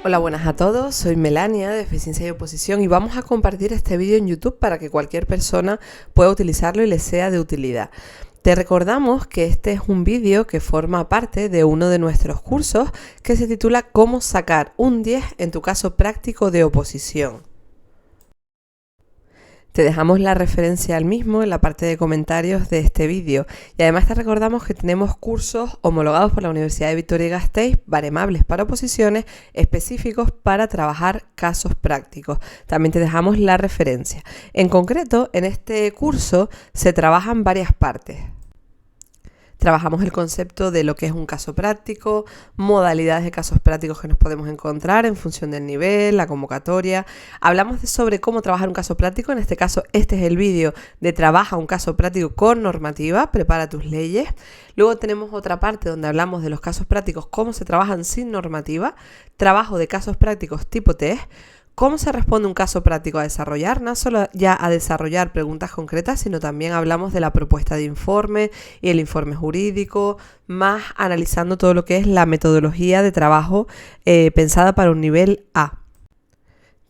Hola, buenas a todos, soy Melania de Eficiencia y Oposición y vamos a compartir este vídeo en YouTube para que cualquier persona pueda utilizarlo y les sea de utilidad. Te recordamos que este es un vídeo que forma parte de uno de nuestros cursos que se titula Cómo sacar un 10 en tu caso práctico de oposición. Te dejamos la referencia al mismo en la parte de comentarios de este vídeo y además te recordamos que tenemos cursos homologados por la Universidad de Vitoria-Gasteiz, baremables para oposiciones, específicos para trabajar casos prácticos. También te dejamos la referencia. En concreto, en este curso se trabajan varias partes. Trabajamos el concepto de lo que es un caso práctico, modalidades de casos prácticos que nos podemos encontrar en función del nivel, la convocatoria. Hablamos sobre cómo trabajar un caso práctico. En este caso, este es el vídeo de trabaja un caso práctico con normativa, prepara tus leyes. Luego tenemos otra parte donde hablamos de los casos prácticos, cómo se trabajan sin normativa, trabajo de casos prácticos tipo test. ¿Cómo se responde un caso práctico a desarrollar? No solo ya a desarrollar preguntas concretas, sino también hablamos de la propuesta de informe y el informe jurídico, más analizando todo lo que es la metodología de trabajo pensada para un nivel A.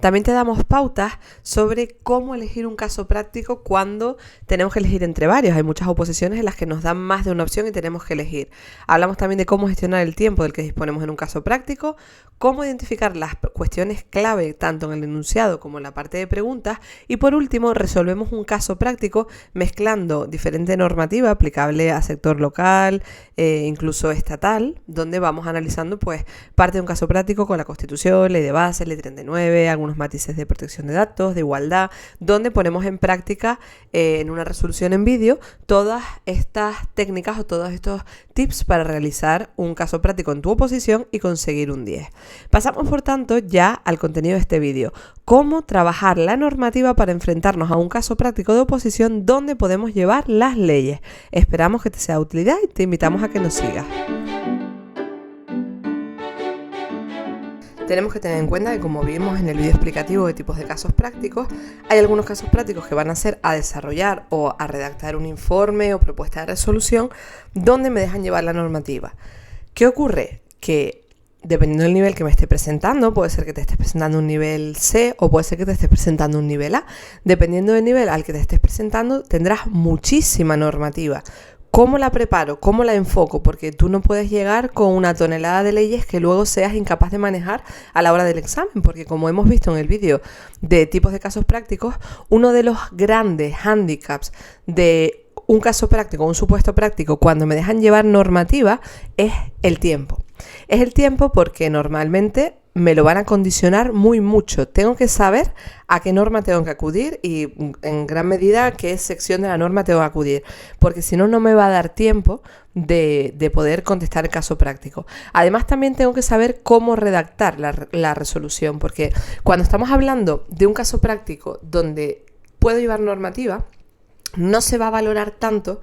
También te damos pautas sobre cómo elegir un caso práctico cuando tenemos que elegir entre varios. Hay muchas oposiciones en las que nos dan más de una opción y tenemos que elegir. Hablamos también de cómo gestionar el tiempo del que disponemos en un caso práctico, cómo identificar las cuestiones clave tanto en el enunciado como en la parte de preguntas y por último resolvemos un caso práctico mezclando diferente normativa aplicable a sector local, incluso estatal, donde vamos analizando pues parte de un caso práctico con la Constitución, Ley de Base, Ley 39, algunos matices de protección de datos, de igualdad, donde ponemos en práctica en una resolución en vídeo todas estas técnicas o todos estos tips para realizar un caso práctico en tu oposición y conseguir un 10. Pasamos por tanto ya al contenido de este vídeo, cómo trabajar la normativa para enfrentarnos a un caso práctico de oposición donde podemos llevar las leyes. Esperamos que te sea de utilidad y te invitamos a que nos sigas. Tenemos que tener en cuenta que, como vimos en el vídeo explicativo de tipos de casos prácticos, hay algunos casos prácticos que van a ser a desarrollar o a redactar un informe o propuesta de resolución donde me dejan llevar la normativa. ¿Qué ocurre? Que dependiendo del nivel que me esté presentando, puede ser que te estés presentando un nivel C o puede ser que te estés presentando un nivel A. Dependiendo del nivel al que te estés presentando, tendrás muchísima normativa. ¿Cómo la preparo? ¿Cómo la enfoco? Porque tú no puedes llegar con una tonelada de leyes que luego seas incapaz de manejar a la hora del examen, porque como hemos visto en el vídeo de tipos de casos prácticos, uno de los grandes hándicaps de un caso práctico, un supuesto práctico, cuando me dejan llevar normativa, es el tiempo. Es el tiempo porque normalmente me lo van a condicionar muy mucho. Tengo que saber a qué norma tengo que acudir y en gran medida a qué sección de la norma tengo que acudir, porque si no, no me va a dar tiempo de poder contestar el caso práctico. Además, también tengo que saber cómo redactar la resolución, porque cuando estamos hablando de un caso práctico donde puedo llevar normativa, no se va a valorar tanto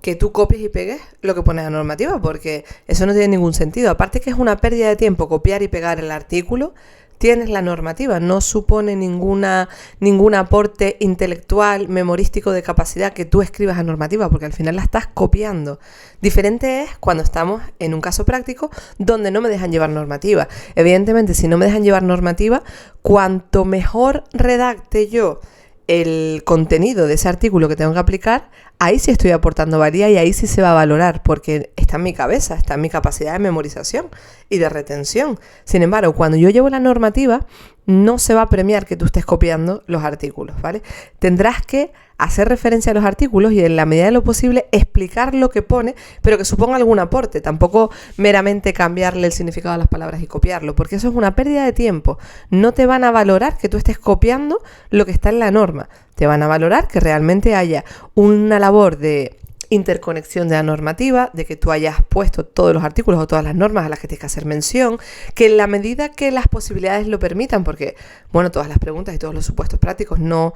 que tú copies y pegues lo que pone la normativa, porque eso no tiene ningún sentido. Aparte que es una pérdida de tiempo copiar y pegar el artículo, tienes la normativa, no supone ningún aporte intelectual, memorístico de capacidad que tú escribas la normativa, porque al final la estás copiando. Diferente es cuando estamos en un caso práctico donde no me dejan llevar normativa. Evidentemente, si no me dejan llevar normativa, cuanto mejor redacte yo el contenido de ese artículo que tengo que aplicar, ahí sí estoy aportando valía y ahí sí se va a valorar porque está en mi cabeza, está en mi capacidad de memorización y de retención. Sin embargo, cuando yo llevo la normativa, no se va a premiar que tú estés copiando los artículos, ¿vale? Tendrás que hacer referencia a los artículos y en la medida de lo posible explicar lo que pone, pero que suponga algún aporte, tampoco meramente cambiarle el significado a las palabras y copiarlo, porque eso es una pérdida de tiempo. No te van a valorar que tú estés copiando lo que está en la norma, te van a valorar que realmente haya una labor de interconexión de la normativa, de que tú hayas puesto todos los artículos o todas las normas a las que tienes que hacer mención, que en la medida que las posibilidades lo permitan, porque, bueno, todas las preguntas y todos los supuestos prácticos no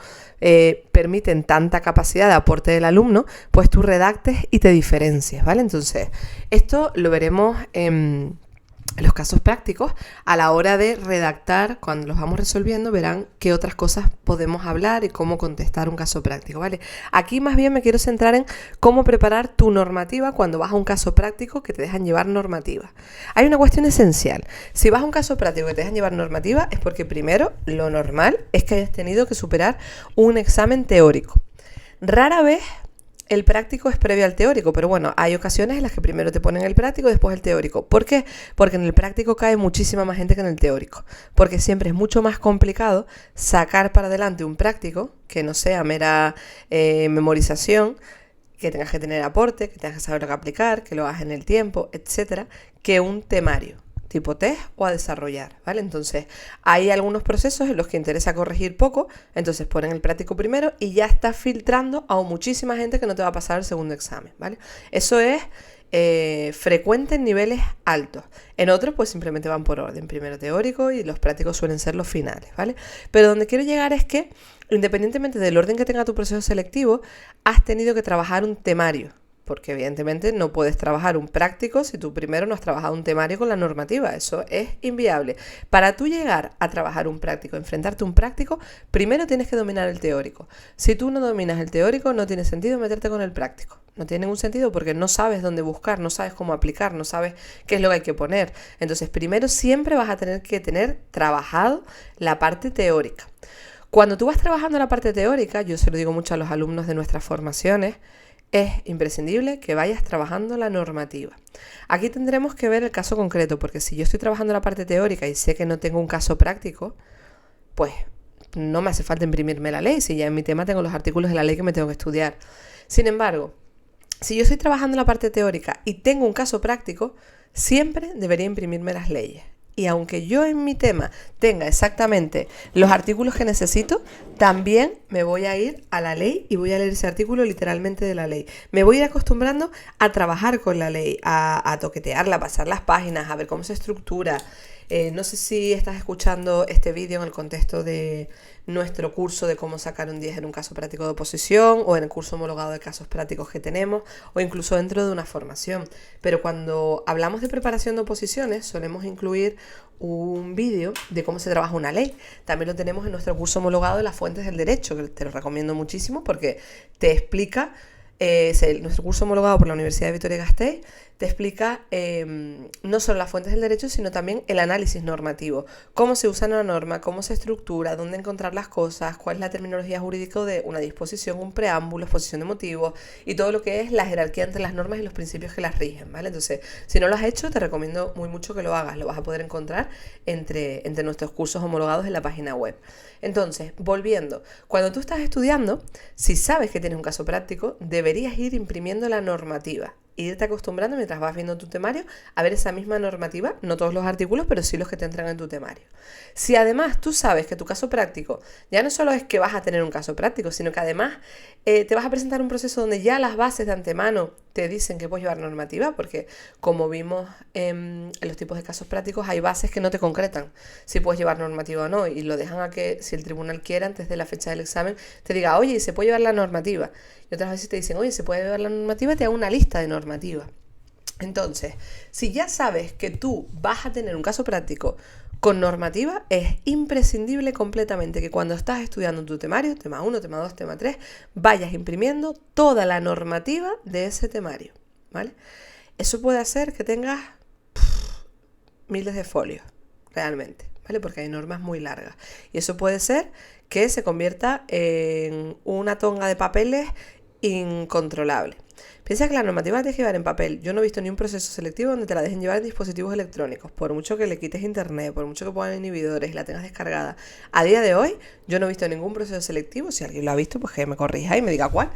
permiten tanta capacidad de aporte del alumno, pues tú redactes y te diferencias, ¿vale? Entonces, esto lo veremos en los casos prácticos, a la hora de redactar, cuando los vamos resolviendo, verán qué otras cosas podemos hablar y cómo contestar un caso práctico, ¿vale? Aquí más bien me quiero centrar en cómo preparar tu normativa cuando vas a un caso práctico que te dejan llevar normativa. Hay una cuestión esencial. Si vas a un caso práctico que te dejan llevar normativa, es porque primero, lo normal es que hayas tenido que superar un examen teórico. Rara vez el práctico es previo al teórico, pero bueno, hay ocasiones en las que primero te ponen el práctico y después el teórico. ¿Por qué? Porque en el práctico cae muchísima más gente que en el teórico. Porque siempre es mucho más complicado sacar para adelante un práctico que no sea mera memorización, que tengas que tener aporte, que tengas que saber lo que aplicar, que lo hagas en el tiempo, etcétera, que un temario tipo test o a desarrollar, ¿vale? Entonces, hay algunos procesos en los que interesa corregir poco, entonces ponen el práctico primero y ya estás filtrando a muchísima gente que no te va a pasar el segundo examen, ¿vale? Eso es frecuente en niveles altos. En otros, pues simplemente van por orden, primero teórico y los prácticos suelen ser los finales, ¿vale? Pero donde quiero llegar es que, independientemente del orden que tenga tu proceso selectivo, has tenido que trabajar un temario. Porque evidentemente no puedes trabajar un práctico si tú primero no has trabajado un temario con la normativa. Eso es inviable. Para tú llegar a trabajar un práctico, enfrentarte a un práctico, primero tienes que dominar el teórico. Si tú no dominas el teórico, no tiene sentido meterte con el práctico. No tiene ningún sentido porque no sabes dónde buscar, no sabes cómo aplicar, no sabes qué es lo que hay que poner. Entonces, primero siempre vas a tener que tener trabajado la parte teórica. Cuando tú vas trabajando la parte teórica, yo se lo digo mucho a los alumnos de nuestras formaciones, es imprescindible que vayas trabajando la normativa. Aquí tendremos que ver el caso concreto, porque si yo estoy trabajando la parte teórica y sé que no tengo un caso práctico, pues no me hace falta imprimirme la ley, si ya en mi tema tengo los artículos de la ley que me tengo que estudiar. Sin embargo, si yo estoy trabajando la parte teórica y tengo un caso práctico, siempre debería imprimirme las leyes. Y aunque yo en mi tema tenga exactamente los artículos que necesito, también me voy a ir a la ley y voy a leer ese artículo literalmente de la ley. Me voy a ir acostumbrando a trabajar con la ley, a toquetearla, a pasar las páginas, a ver cómo se estructura. No sé si estás escuchando este vídeo en el contexto de nuestro curso de cómo sacar un 10 en un caso práctico de oposición o en el curso homologado de casos prácticos que tenemos o incluso dentro de una formación. Pero cuando hablamos de preparación de oposiciones solemos incluir un vídeo de cómo se trabaja una ley. También lo tenemos en nuestro curso homologado de las fuentes del derecho, que te lo recomiendo muchísimo porque te explica, nuestro curso homologado por la Universidad de Vitoria-Gasteiz te explica no solo las fuentes del derecho, sino también el análisis normativo, cómo se usa una norma, cómo se estructura, dónde encontrar las cosas, cuál es la terminología jurídica de una disposición, un preámbulo, exposición de motivos y todo lo que es la jerarquía entre las normas y los principios que las rigen, ¿vale? Entonces, si no lo has hecho, te recomiendo muy mucho que lo hagas, lo vas a poder encontrar entre nuestros cursos homologados en la página web. Entonces, volviendo, cuando tú estás estudiando, si sabes que tienes un caso práctico, deberías ir imprimiendo la normativa. Irte acostumbrando mientras vas viendo tu temario a ver esa misma normativa, no todos los artículos, pero sí los que te entran en tu temario. Si además tú sabes que tu caso práctico ya no solo es que vas a tener un caso práctico, sino que además te vas a presentar un proceso donde ya las bases de antemano te dicen que puedes llevar normativa, porque como vimos en los tipos de casos prácticos hay bases que no te concretan si puedes llevar normativa o no y lo dejan a que si el tribunal quiere antes de la fecha del examen te diga, oye, ¿se puede llevar la normativa? Y otras veces te dicen, oye, ¿se puede llevar la normativa? Te hago una lista de normativa. Entonces, si ya sabes que tú vas a tener un caso práctico con normativa, es imprescindible completamente que cuando estás estudiando tu temario, tema 1, tema 2, tema 3, vayas imprimiendo toda la normativa de ese temario, ¿vale? Eso puede hacer que tengas miles de folios, realmente, ¿vale? Porque hay normas muy largas. Y eso puede ser que se convierta en una tonga de papeles incontrolable. Piensa que la normativa la tienes que llevar en papel. Yo no he visto ni un proceso selectivo donde te la dejen llevar en dispositivos electrónicos, por mucho que le quites internet, por mucho que pongan inhibidores y la tengas descargada. A día de hoy yo no he visto ningún proceso selectivo, si alguien lo ha visto, pues que me corrija y me diga cuál,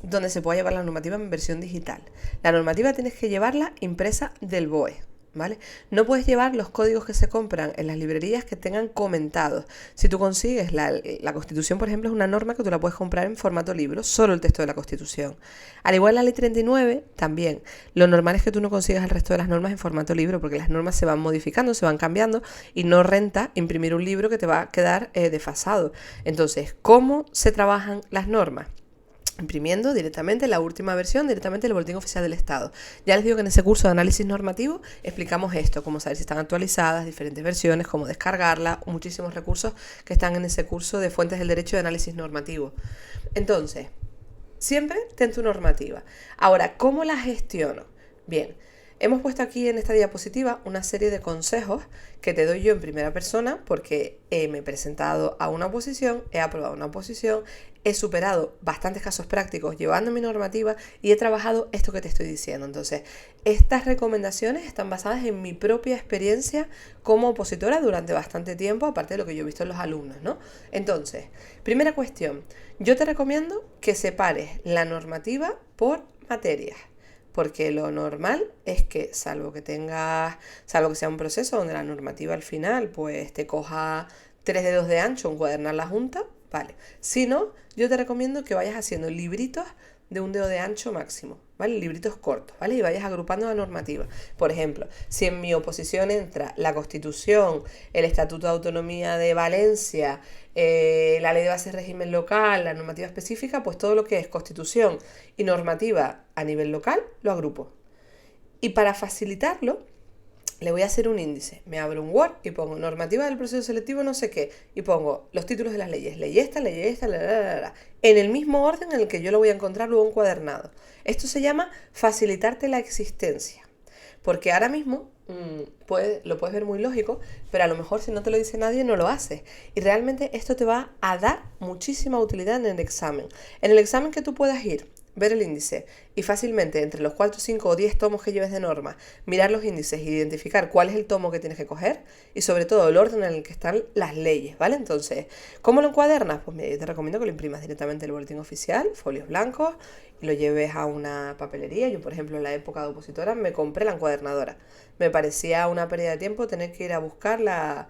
donde se pueda llevar la normativa en versión digital. La normativa tienes que llevarla impresa del BOE, ¿vale? No puedes llevar los códigos que se compran en las librerías que tengan comentados. Si tú consigues la Constitución, por ejemplo, es una norma que tú la puedes comprar en formato libro, solo el texto de la Constitución. Al igual la Ley 39, también. Lo normal es que tú no consigas el resto de las normas en formato libro, porque las normas se van modificando, se van cambiando, y no renta imprimir un libro que te va a quedar desfasado. Entonces, ¿cómo se trabajan las normas? imprimiendo directamente la última versión, directamente del Boletín Oficial del Estado. Ya les digo que en ese curso de análisis normativo explicamos esto, cómo saber si están actualizadas, diferentes versiones, cómo descargarlas, muchísimos recursos que están en ese curso de fuentes del derecho de análisis normativo. Entonces, siempre ten tu normativa. Ahora, ¿cómo la gestiono? Bien, hemos puesto aquí en esta diapositiva una serie de consejos que te doy yo en primera persona porque me he presentado a una oposición, he aprobado una oposición, he superado bastantes casos prácticos llevando mi normativa y he trabajado esto que te estoy diciendo. Entonces, estas recomendaciones están basadas en mi propia experiencia como opositora durante bastante tiempo, aparte de lo que yo he visto en los alumnos, ¿no? Entonces, primera cuestión, yo te recomiendo que separes la normativa por materias. Porque lo normal es que, salvo que sea un proceso donde la normativa al final pues te coja 3 dedos de ancho encuadernar la junta, vale. Si no, yo te recomiendo que vayas haciendo libritos de 1 dedo de ancho máximo, ¿vale? Libritos cortos, ¿vale? Y vayas agrupando la normativa. Por ejemplo, si en mi oposición entra la Constitución, el Estatuto de Autonomía de Valencia, la Ley de Base de Régimen Local, la normativa específica, pues todo lo que es Constitución y normativa a nivel local, lo agrupo. Y para facilitarlo, le voy a hacer un índice. Me abro un Word y pongo normativa del proceso selectivo no sé qué. Y pongo los títulos de las leyes. Ley esta, en el mismo orden en el que yo lo voy a encontrar luego encuadernado. Esto se llama facilitarte la existencia. Porque ahora mismo lo puedes ver muy lógico, pero a lo mejor si no te lo dice nadie no lo haces. Y realmente esto te va a dar muchísima utilidad en el examen. En el examen que tú puedas ir, ver el índice y fácilmente entre los 4, 5 o 10 tomos que lleves de norma, mirar los índices e identificar cuál es el tomo que tienes que coger y sobre todo el orden en el que están las leyes, ¿vale? Entonces, ¿cómo lo encuadernas? Pues mira, yo te recomiendo que lo imprimas directamente en el boletín oficial, folios blancos, y lo lleves a una papelería. Yo, por ejemplo, en la época de opositora me compré la encuadernadora. Me parecía una pérdida de tiempo tener que ir a buscar la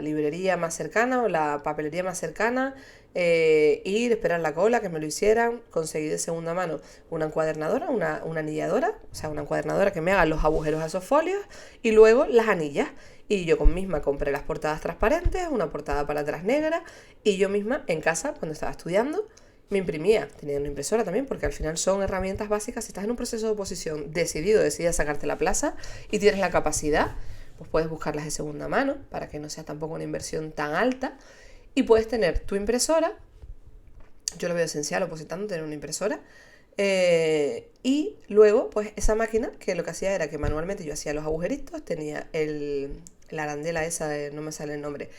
librería más cercana o la papelería más cercana, ir, esperar la cola, que me lo hicieran, conseguir de segunda mano una encuadernadora, una anilladora, o sea, una encuadernadora que me haga los agujeros a esos folios y luego las anillas. Y yo misma compré las portadas transparentes, una portada para atrás negra y yo misma en casa, cuando estaba estudiando, me imprimía. Tenía una impresora también porque al final son herramientas básicas. Si estás en un proceso de oposición decidida a sacarte la plaza y tienes la capacidad, pues puedes buscarlas de segunda mano para que no sea tampoco una inversión tan alta. Y puedes tener tu impresora, yo lo veo esencial opositando tener una impresora, y luego pues esa máquina que lo que hacía era que manualmente yo hacía los agujeritos, tenía la arandela esa, no me sale el nombre,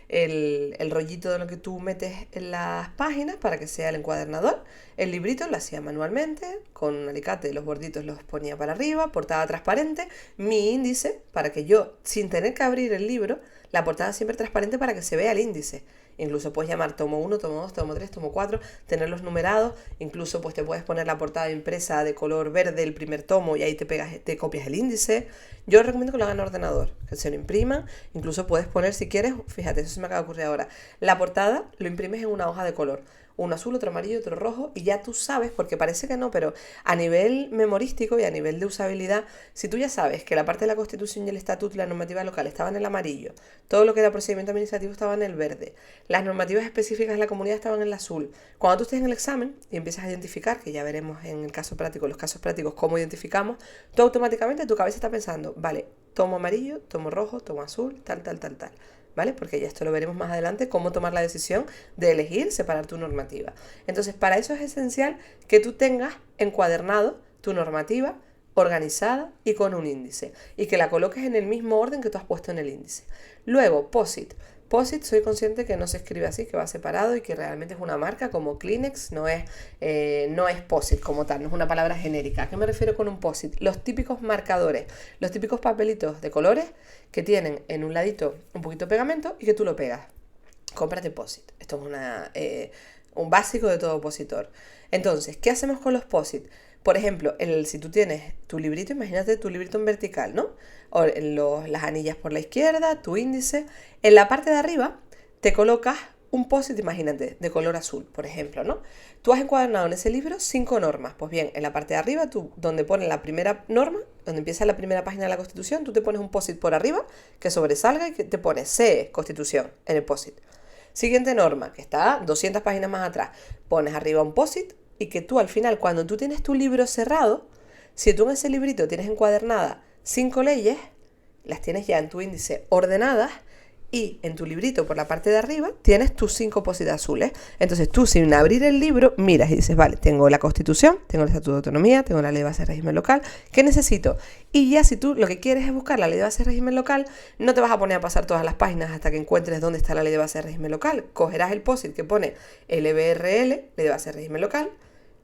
el rollito de lo que tú metes en las páginas para que sea el encuadernador, el librito lo hacía manualmente, con un alicate los borditos los ponía para arriba, portada transparente, mi índice para que yo, sin tener que abrir el libro, la portada siempre transparente para que se vea el índice. Incluso puedes llamar tomo 1, tomo 2, tomo 3, tomo 4, tenerlos numerados. Incluso pues te puedes poner la portada impresa de color verde el primer tomo y ahí te copias el índice. Yo les recomiendo que lo hagan en ordenador, que se lo impriman. Incluso puedes poner, si quieres, fíjate, eso se me acaba de ocurrir ahora, la portada lo imprimes en una hoja de color. Uno azul, otro amarillo, otro rojo, y ya tú sabes, porque parece que no, pero a nivel memorístico y a nivel de usabilidad, si tú ya sabes que la parte de la Constitución y el Estatuto y la normativa local estaban en el amarillo, todo lo que era procedimiento administrativo estaba en el verde, las normativas específicas de la comunidad estaban en el azul. Cuando tú estés en el examen y empiezas a identificar, que ya veremos en el caso práctico, los casos prácticos, cómo identificamos, tú automáticamente tu cabeza está pensando, vale, tomo amarillo, tomo rojo, tomo azul, tal, ¿vale? Porque ya esto lo veremos más adelante, cómo tomar la decisión de elegir, separar tu normativa. Entonces, para eso es esencial que tú tengas encuadernado tu normativa organizada y con un índice, y que la coloques en el mismo orden que tú has puesto en el índice. Luego, POSIT. POSIT, soy consciente que no se escribe así, que va separado y que realmente es una marca como Kleenex, no es POSIT como tal, no es una palabra genérica. ¿A qué me refiero con un POSIT? Los típicos marcadores, los típicos papelitos de colores que tienen en un ladito un poquito de pegamento y que tú lo pegas. Cómprate POSIT. Esto es un básico de todo opositor. Entonces, ¿qué hacemos con los POSIT? Por ejemplo, si tú tienes tu librito, imagínate tu librito en vertical, ¿no? O las anillas por la izquierda, tu índice. En la parte de arriba te colocas un POSIT, imagínate, de color azul, por ejemplo, ¿no? Tú has encuadernado en ese libro 5 normas. Pues bien, en la parte de arriba, donde pones la primera norma, donde empieza la primera página de la Constitución, tú te pones un POSIT por arriba que sobresalga y que te pones C, Constitución, en el POSIT. Siguiente norma, que está 200 páginas más atrás. Pones arriba un POSIT y que tú al final, cuando tú tienes tu libro cerrado, si tú en ese librito tienes encuadernadas 5 leyes, las tienes ya en tu índice ordenadas, y en tu librito por la parte de arriba tienes tus 5 post-it azules. Entonces tú, sin abrir el libro, miras y dices, vale, tengo la Constitución, tengo el Estatuto de Autonomía, tengo la Ley de Base de Régimen Local, ¿qué necesito? Y ya si tú lo que quieres es buscar la Ley de Base de Régimen Local, no te vas a poner a pasar todas las páginas hasta que encuentres dónde está la Ley de Base de Régimen Local. Cogerás el post-it que pone LBRL, Ley de Base de Régimen Local,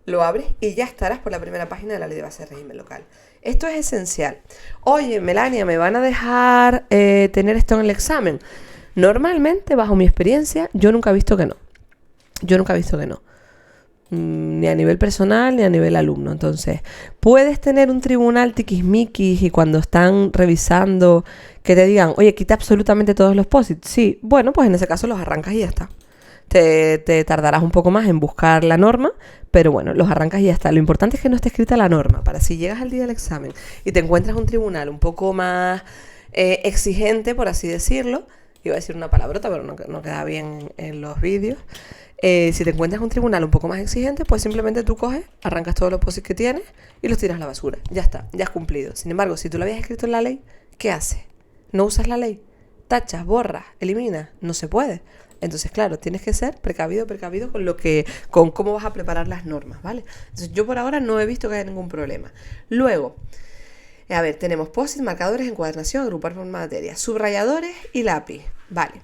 lo abres y ya estarás por la primera página de la Ley de Base de Régimen Local. Esto es esencial. Oye, Melania, ¿me van a dejar tener esto en el examen? Normalmente, bajo mi experiencia, yo nunca he visto que no. Ni a nivel personal ni a nivel alumno. Entonces, puedes tener un tribunal tiquismiquis y cuando están revisando que te digan, oye, quita absolutamente todos los post-its. Sí, bueno, pues en ese caso los arrancas y ya está. Te tardarás un poco más en buscar la norma, pero bueno, los arrancas y ya está. Lo importante es que no esté escrita la norma, para si llegas al día del examen y te encuentras un tribunal un poco más exigente, por así decirlo, iba a decir una palabrota, pero no queda bien en los vídeos. Si te encuentras un tribunal un poco más exigente, pues simplemente tú coges, arrancas todos los post-its que tienes y los tiras a la basura. Ya está, ya has cumplido. Sin embargo, si tú lo habías escrito en la ley, ¿qué haces? ¿No usas la ley? ¿Tachas, borras, eliminas? No se puede. Entonces, claro, tienes que ser precavido con cómo vas a preparar las normas, ¿vale? Entonces, yo por ahora no he visto que haya ningún problema. Luego, a ver, tenemos post-it, marcadores, encuadernación, agrupar por materia, subrayadores y lápiz, ¿vale?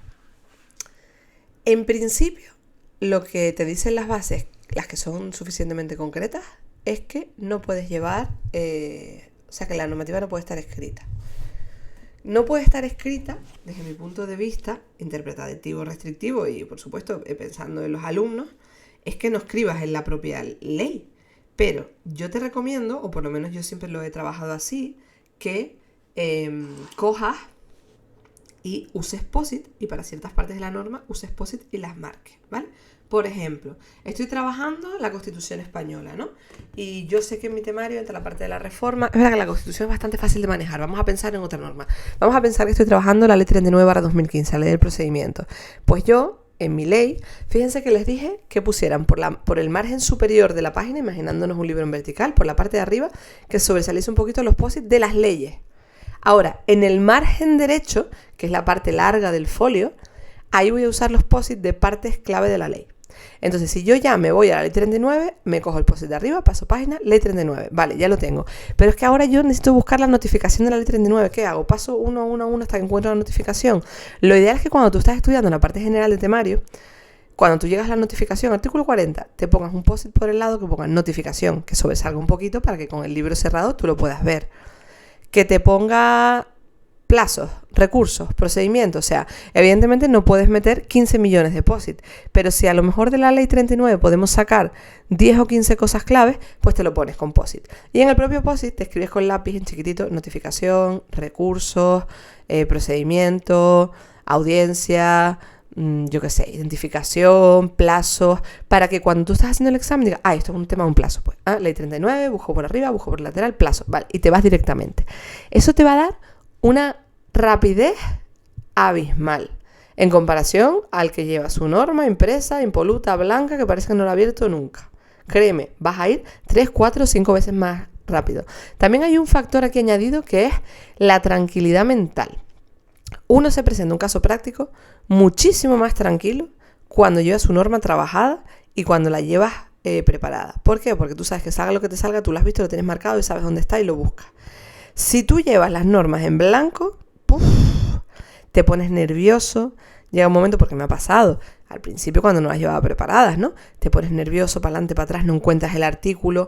En principio, lo que te dicen las bases, las que son suficientemente concretas, es que no puedes llevar, o sea, que la normativa no puede estar escrita. No puede estar escrita, desde mi punto de vista, interpretativo, restrictivo y, por supuesto, pensando en los alumnos, es que no escribas en la propia ley. Pero yo te recomiendo, o por lo menos yo siempre lo he trabajado así, que cojas y uses POSIT y para ciertas partes de la norma uses POSIT y las marques, ¿vale? Por ejemplo, estoy trabajando la Constitución española, ¿no? Y yo sé que en mi temario entra la parte de la reforma. Es verdad que la Constitución es bastante fácil de manejar. Vamos a pensar en otra norma. Vamos a pensar que estoy trabajando la Ley 39/2015, la Ley del Procedimiento. Pues yo, en mi ley, fíjense que les dije que pusieran por el margen superior de la página, imaginándonos un libro en vertical, por la parte de arriba, que sobresaliese un poquito los POSIT de las leyes. Ahora, en el margen derecho, que es la parte larga del folio, ahí voy a usar los POSIT de partes clave de la ley. Entonces, si yo ya me voy a la ley 39, me cojo el POSIT de arriba, paso página, ley 39. Vale, ya lo tengo. Pero es que ahora yo necesito buscar la notificación de la ley 39. ¿Qué hago? Paso uno a uno hasta que encuentro la notificación. Lo ideal es que cuando tú estás estudiando en la parte general de temario, cuando tú llegas a la notificación, artículo 40, te pongas un POSIT por el lado que ponga notificación, que sobresalga un poquito para que con el libro cerrado tú lo puedas ver. Que te ponga plazos, recursos, procedimientos. O sea, evidentemente no puedes meter 15 millones de POSIT, pero si a lo mejor de la ley 39 podemos sacar 10 o 15 cosas claves, pues te lo pones con POSIT. Y en el propio POSIT te escribes con lápiz en chiquitito notificación, recursos, procedimiento, audiencia, yo qué sé, identificación, plazos, para que cuando tú estás haciendo el examen digas, esto es un tema de un plazo. Pues, ley 39, busco por arriba, busco por el lateral, plazo, vale, y te vas directamente. Eso te va a dar una rapidez abismal en comparación al que lleva su norma impresa, impoluta, blanca, que parece que no lo ha abierto nunca. Créeme, vas a ir 3, 4, 5 veces más rápido. También hay un factor aquí añadido que es la tranquilidad mental. Uno se presenta un caso práctico muchísimo más tranquilo cuando llevas su norma trabajada y cuando la llevas preparada. ¿Por qué? Porque tú sabes que salga lo que te salga, tú lo has visto, lo tienes marcado y sabes dónde está y lo buscas. Si tú llevas las normas en blanco, te pones nervioso. Llega un momento, porque me ha pasado, al principio cuando no las llevaba preparadas, ¿no? Te pones nervioso, para adelante, para atrás, no encuentras el artículo.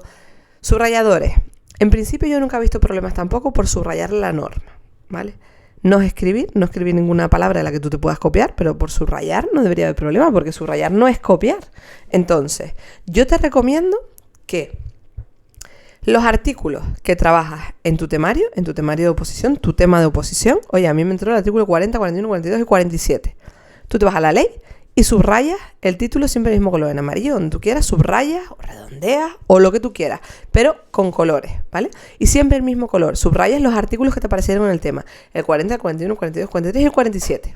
Subrayadores. En principio yo nunca he visto problemas tampoco por subrayar la norma, ¿vale? No escribir ninguna palabra de la que tú te puedas copiar, pero por subrayar no debería haber problema, porque subrayar no es copiar. Entonces, yo te recomiendo que los artículos que trabajas en tu temario de oposición, tu tema de oposición, oye, a mí me entró el artículo 40, 41, 42 y 47. Tú te vas a la ley y subrayas el título siempre el mismo color, en amarillo, donde tú quieras, subrayas o redondeas o lo que tú quieras, pero con colores, ¿vale? Y siempre el mismo color. Subrayas los artículos que te aparecieron en el tema, el 40, el 41, el 42, el 43 y el 47.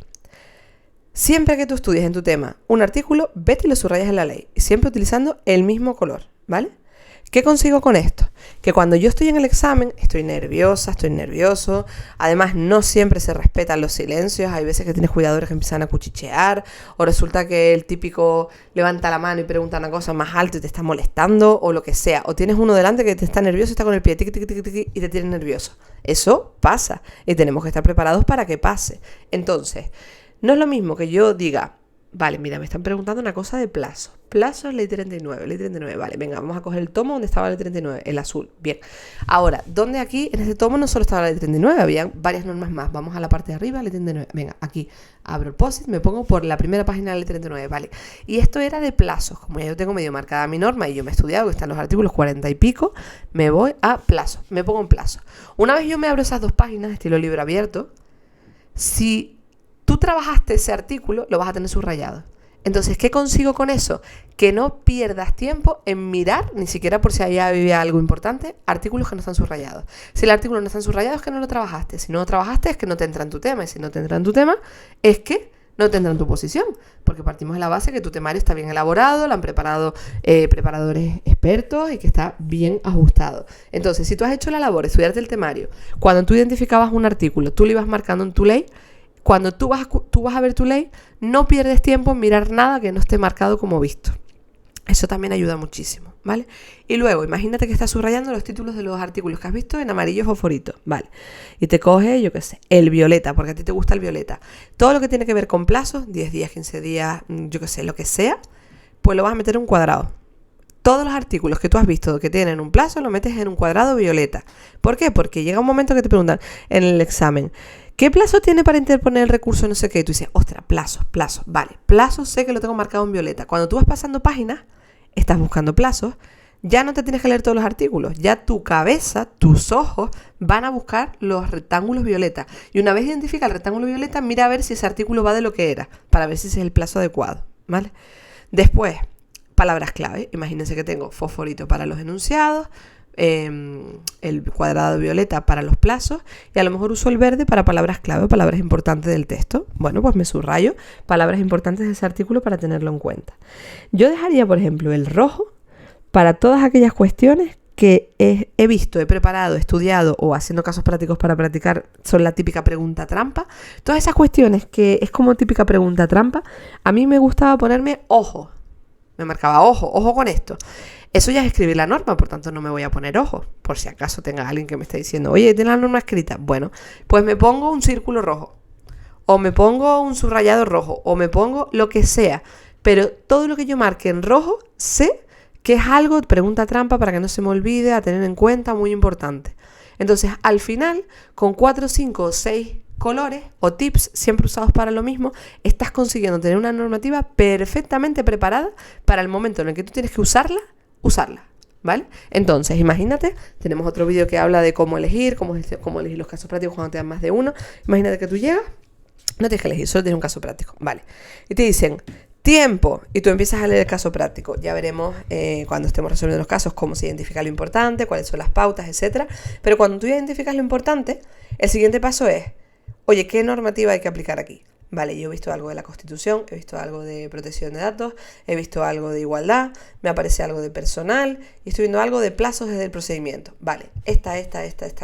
Siempre que tú estudies en tu tema un artículo, vete y lo subrayas en la ley, siempre utilizando el mismo color, ¿vale? ¿Qué consigo con esto? Que cuando yo estoy en el examen, estoy nerviosa, estoy nervioso. Además, no siempre se respetan los silencios. Hay veces que tienes cuidadores que empiezan a cuchichear. O resulta que el típico levanta la mano y pregunta una cosa más alto y te está molestando. O lo que sea. O tienes uno delante que te está nervioso y está con el pie tiqui, tiqui, tiqui, tiqui, y te tiene nervioso. Eso pasa. Y tenemos que estar preparados para que pase. Entonces, no es lo mismo que yo diga... Vale, mira, me están preguntando una cosa de plazo. Plazo es ley 39, ley 39. Vale, venga, vamos a coger el tomo donde estaba la ley 39, el azul. Bien. Ahora, ¿dónde aquí? En este tomo no solo estaba la ley 39, había varias normas más. Vamos a la parte de arriba, ley 39. Venga, aquí abro el post-it, me pongo por la primera página de la ley 39, vale. Y esto era de plazos. Como ya yo tengo medio marcada mi norma y yo me he estudiado, que están los artículos 40 y pico, me voy a plazo, me pongo en plazo. Una vez yo me abro esas dos páginas, estilo libro abierto, si tú trabajaste ese artículo, lo vas a tener subrayado. Entonces, ¿qué consigo con eso? Que no pierdas tiempo en mirar, ni siquiera por si había algo importante, artículos que no están subrayados. Si el artículo no está subrayado es que no lo trabajaste. Si no lo trabajaste es que no te entra en tu tema. Y si no te entra en tu tema es que no te entra en tu posición. Porque partimos de la base que tu temario está bien elaborado, lo han preparado preparadores expertos y que está bien ajustado. Entonces, si tú has hecho la labor de estudiarte el temario, cuando tú identificabas un artículo, tú lo ibas marcando en tu ley. Cuando tú vas a ver tu ley, no pierdes tiempo en mirar nada que no esté marcado como visto. Eso también ayuda muchísimo, ¿vale? Y luego, imagínate que estás subrayando los títulos de los artículos que has visto en amarillo fosforito, ¿vale? Y te coge, yo qué sé, el violeta, porque a ti te gusta el violeta. Todo lo que tiene que ver con plazos, 10 días, 15 días, yo qué sé, lo que sea, pues lo vas a meter en un cuadrado. Todos los artículos que tú has visto que tienen un plazo, lo metes en un cuadrado violeta. ¿Por qué? Porque llega un momento que te preguntan en el examen, ¿qué plazo tiene para interponer el recurso no sé qué? Y tú dices, ostras, plazo, vale, plazo sé que lo tengo marcado en violeta. Cuando tú vas pasando páginas, estás buscando plazos, ya no te tienes que leer todos los artículos, ya tu cabeza, tus ojos van a buscar los rectángulos violeta. Y una vez identifica el rectángulo violeta, mira a ver si ese artículo va de lo que era, para ver si ese es el plazo adecuado, ¿vale? Después, palabras clave. Imagínense que tengo fosforito para los enunciados, el cuadrado violeta para los plazos y a lo mejor uso el verde para palabras clave, palabras importantes del texto. Bueno, pues me subrayo palabras importantes de ese artículo para tenerlo en cuenta. Yo dejaría, por ejemplo, el rojo para todas aquellas cuestiones que he visto, he preparado, he estudiado o haciendo casos prácticos para practicar, son la típica pregunta trampa. Todas esas cuestiones que es como típica pregunta trampa, a mí me gustaba ponerme ojo. Me marcaba ojo con esto. Eso ya es escribir la norma, por tanto no me voy a poner ojo. Por si acaso tenga alguien que me esté diciendo, oye, ¿tienes la norma escrita? Bueno, pues me pongo un círculo rojo. O me pongo un subrayado rojo. O me pongo lo que sea. Pero todo lo que yo marque en rojo, sé que es algo, pregunta trampa para que no se me olvide, a tener en cuenta, muy importante. Entonces, al final, con 4, 5 o 6 colores o tips siempre usados para lo mismo, estás consiguiendo tener una normativa perfectamente preparada para el momento en el que tú tienes que usarla, ¿vale? Entonces, imagínate, tenemos otro vídeo que habla de cómo elegir los casos prácticos cuando te dan más de uno. Imagínate que tú llegas, no tienes que elegir, solo tienes un caso práctico, ¿vale? Y te dicen, tiempo, y tú empiezas a leer el caso práctico. Ya veremos cuando estemos resolviendo los casos cómo se identifica lo importante, cuáles son las pautas, etcétera. Pero cuando tú identificas lo importante, el siguiente paso es, oye, ¿qué normativa hay que aplicar aquí? Vale, yo he visto algo de la Constitución, he visto algo de protección de datos, he visto algo de igualdad, me aparece algo de personal y estoy viendo algo de plazos desde el procedimiento. Vale, esta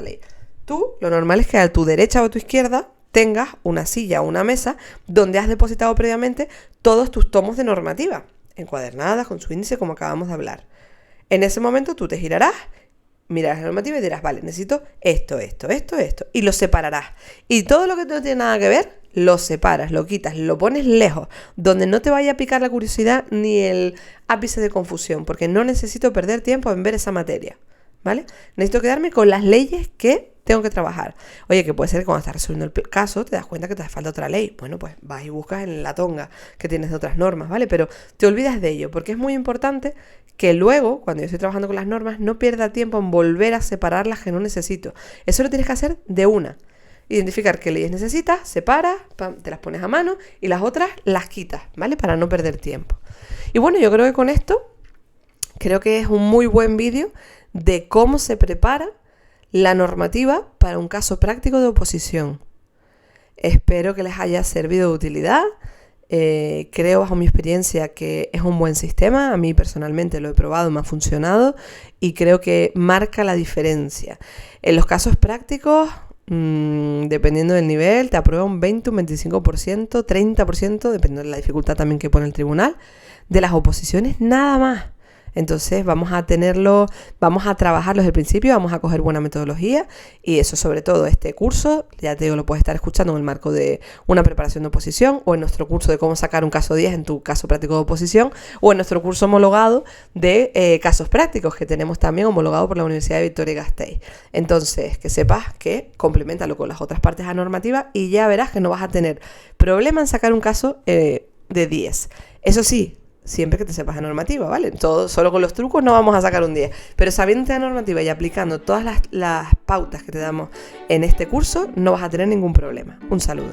ley. Tú, lo normal es que a tu derecha o a tu izquierda tengas una silla o una mesa donde has depositado previamente todos tus tomos de normativa, encuadernadas, con su índice, como acabamos de hablar. En ese momento tú te girarás, mirarás la normativa y dirás, vale, necesito esto, y lo separarás. Y todo lo que no tiene nada que ver, lo separas, lo quitas, lo pones lejos, donde no te vaya a picar la curiosidad ni el ápice de confusión, porque no necesito perder tiempo en ver esa materia, ¿vale? Necesito quedarme con las leyes que tengo que trabajar. Oye, que puede ser que cuando estás resolviendo el caso te das cuenta que te hace falta otra ley. Bueno, pues vas y buscas en la tonga que tienes de otras normas, ¿vale? Pero te olvidas de ello, porque es muy importante que luego, cuando yo estoy trabajando con las normas, no pierda tiempo en volver a separar las que no necesito. Eso lo tienes que hacer de una. Identificar qué leyes necesitas, separas, te las pones a mano y las otras las quitas, ¿vale? Para no perder tiempo. Y bueno, yo creo que con esto, creo que es un muy buen vídeo de cómo se prepara la normativa para un caso práctico de oposición. Espero que les haya servido de utilidad. Creo, bajo mi experiencia, que es un buen sistema. A mí personalmente lo he probado, me ha funcionado y creo que marca la diferencia. En los casos prácticos, dependiendo del nivel, te aprueba un 20, un 25%, 30%, dependiendo de la dificultad también que pone el tribunal, de las oposiciones, nada más. Entonces vamos a trabajarlo desde el principio, vamos a coger buena metodología y eso, sobre todo este curso, ya te digo, lo puedes estar escuchando en el marco de una preparación de oposición o en nuestro curso de cómo sacar un caso 10 en tu caso práctico de oposición o en nuestro curso homologado de casos prácticos que tenemos también homologado por la Universidad de Vitoria-Gasteiz. Entonces, que sepas que compleméntalo con las otras partes de la normativa y ya verás que no vas a tener problema en sacar un caso de 10. Eso sí, siempre que te sepas la normativa, ¿vale? Solo con los trucos no vamos a sacar un 10, pero sabiendo la normativa y aplicando todas las pautas que te damos en este curso, no vas a tener ningún problema. Un saludo.